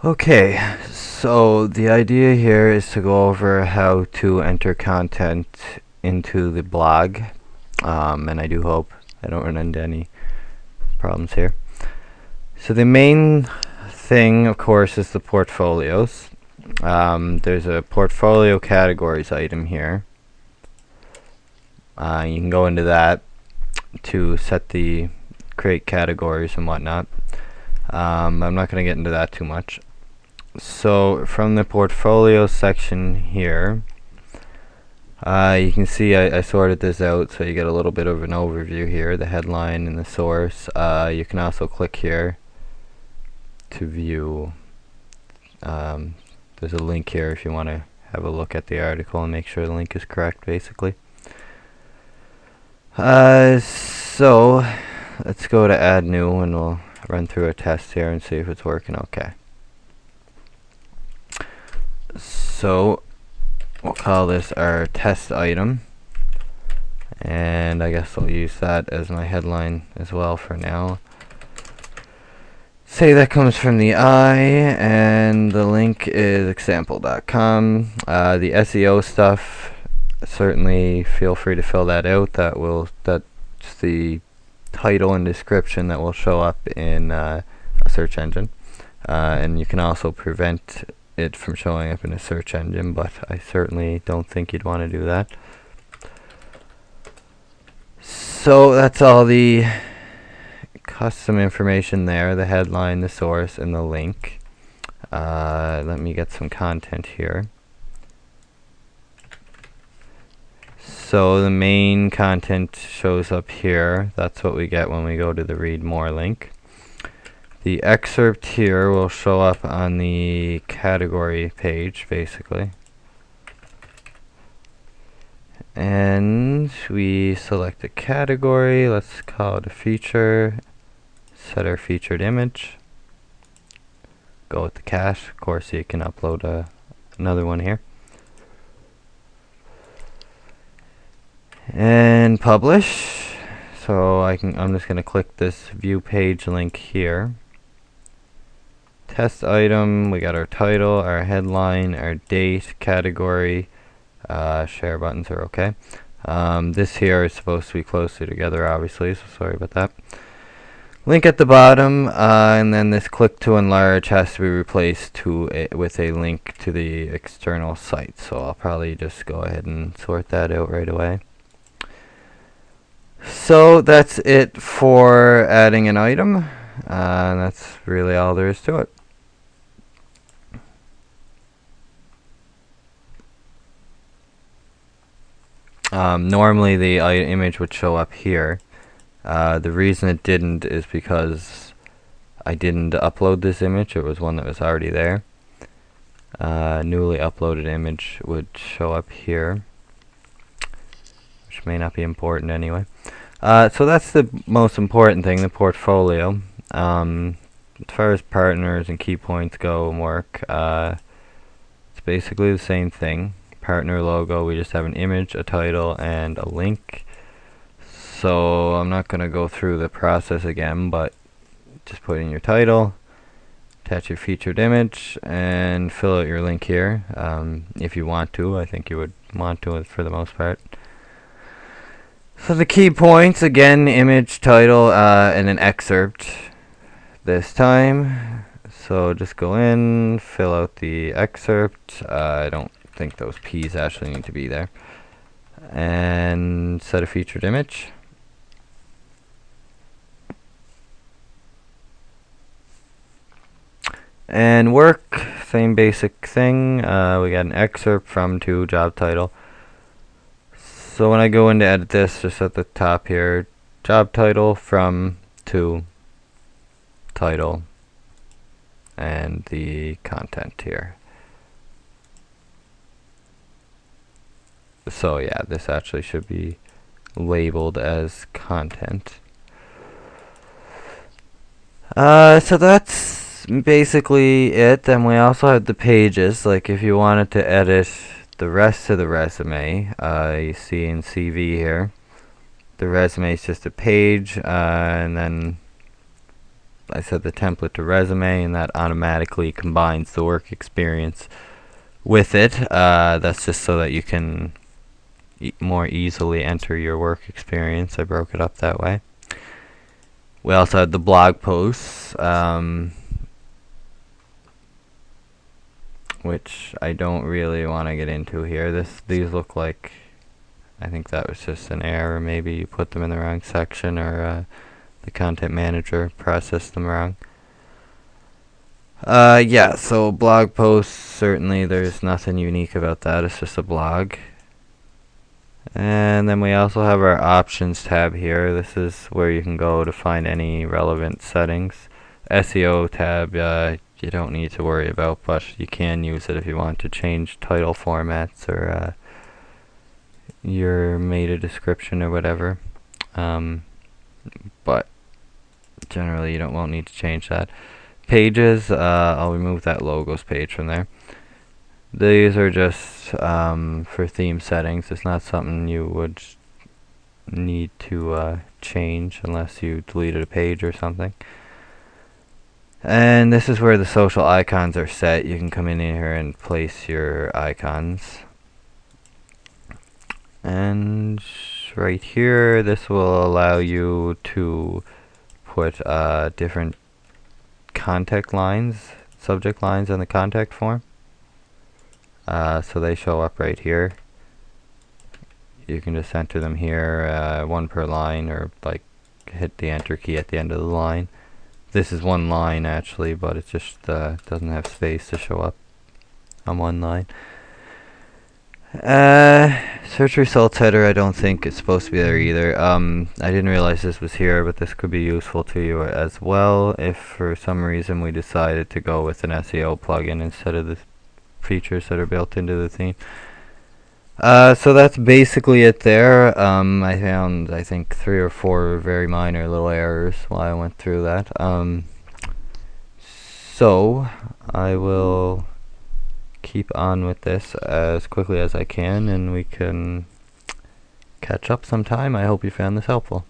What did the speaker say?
Okay, so the idea here is to go over how to enter content into the blog, and I do hope I don't run into any problems here. So the main thing, of course, is the portfolios. There's a portfolio categories item here. You can go into that to set the create categories and whatnot. I'm not going to get into that too much. So from the portfolio section here, you can see I sorted this out so you get a little bit of an overview here, the headline and the source. You can also click here to view. There's a link here if you want to have a look at the article and make sure the link is correct, basically. So let's go to add new and we'll run through a test here and see if it's working okay. So we'll call this our test item, and I guess I'll use that as my headline as well for now. Say that comes from the eye, and the link is example.com. The SEO stuff, certainly feel free to fill that out. That's the title and description that will show up in a search engine, and you can also prevent it from showing up in a search engine, but I certainly don't think you'd want to do that. So that's all the custom information there, the headline, the source, and the link. Let me get some content here. So the main content shows up here. That's what we get when we go to the read more link. The excerpt here will show up on the category page, basically. And we select a category. Let's call it a feature. Set our featured image. Go with the cache. Of course, you can upload another one here. And publish. So I'm just going to click this view page link here. Test item, we got our title, our headline, our date, category, share buttons are okay. This here is supposed to be closely together, obviously, so sorry about that. Link at the bottom, and then this click to enlarge has to be replaced with a link to the external site. So I'll probably just go ahead and sort that out right away. So that's it for adding an item. That's really all there is to it. Normally the image would show up here. The reason it didn't is because I didn't upload this image. It was one that was already there. Newly uploaded image would show up here, which may not be important anyway. So that's the most important thing, the portfolio. As far as partners and key points go and work, it's basically the same thing. Partner logo, we just have an image, a title, and a link. So I'm not going to go through the process again, but just put in your title, attach your featured image, and fill out your link here if you want to. I think you would want to for the most part. So the key points, again, image, title, and an excerpt this time. So just go in, fill out the excerpt. I don't think those P's actually need to be there. And set a featured image. And work, same basic thing. We got an excerpt from to job title. So when I go in to edit this, just at the top here, job title from to title and the content here. So yeah, this actually should be labeled as content. So that's basically it. And we also have the pages, like if you wanted to edit the rest of the resume, you see in CV here, the resume is just a page, and then I set the template to resume, and that automatically combines the work experience with it. That's just so that you can more easily enter your work experience. I broke it up that way. We also had the blog posts, which I don't really want to get into here. These look like, I think that was just an error. Maybe you put them in the wrong section, or the content manager processed them wrong. Yeah, so blog posts, certainly there's nothing unique about that. It's just a blog. And then we also have our options tab here. This is where you can go to find any relevant settings. SEO tab, you don't need to worry about, but you can use it if you want to change title formats, or your meta description or whatever. But generally you won't need to change that. Pages, I'll remove that logos page from there. These are just for theme settings. It's not something you would need to change unless you deleted a page or something. And this is where the social icons are set. You can come in here and place your icons. And right here, this will allow you to put different contact lines, subject lines in the contact form. So they show up right here. You can just enter them here, one per line, or like hit the enter key at the end of the line. This is one line actually, but it just doesn't have space to show up on one line. Search results header, I don't think it's supposed to be there either. I didn't realize this was here, but this could be useful to you as well if for some reason we decided to go with an SEO plugin instead of the features that are built into the theme. So that's basically it there. I found, I think, 3 or 4 very minor little errors while I went through that. So I will keep on with this as quickly as I can, and we can catch up sometime. I hope you found this helpful.